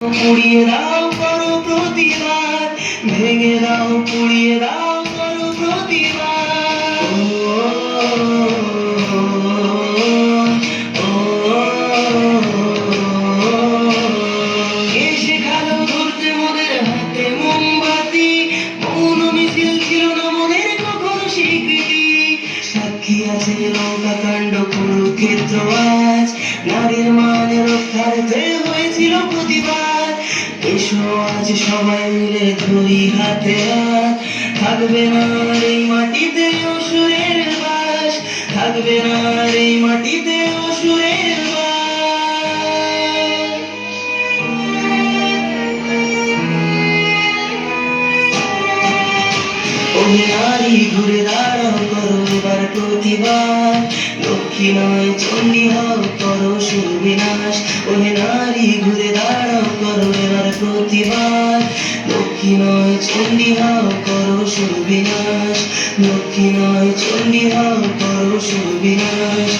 পুড়িয়ে দাও করো প্রতিবাদ, ভেঙে দাও পুড়িয়ে দাও করো প্রতিবাদ। কে শেখালো ধরতে মোদের হাতে মোমবাতি, মৌন মিছিল ছিল না মোদের কখনো স্বীকৃতি। সাক্ষী আছে লঙ্কাকাণ্ড কুরুক্ষেত্র, আজ নারীর মান রক্ষার্থে হয়েছিল প্রতিবাদ। এসো আজ সবাই মিলে ধরি হাতে হাত, থাকবে না আর এই মাটিতে অসুরের বাস, থাকবে না আর এই মাটিতে অসুরের বাস। ওহে নারী ঘুরে দাঁড়াও করো এবার প্রতিবাদ, লক্ষ্মী নয় চণ্ডী হও করো সুবিনাশ। ওহে নারী ঘুরে দাঁড়াও করো এবার প্রতিবাদ, লক্ষ্মী নয় চণ্ডী হও করো সুবিনাশ, লক্ষ্মী নয় চণ্ডী হও করো সুবিনাশ।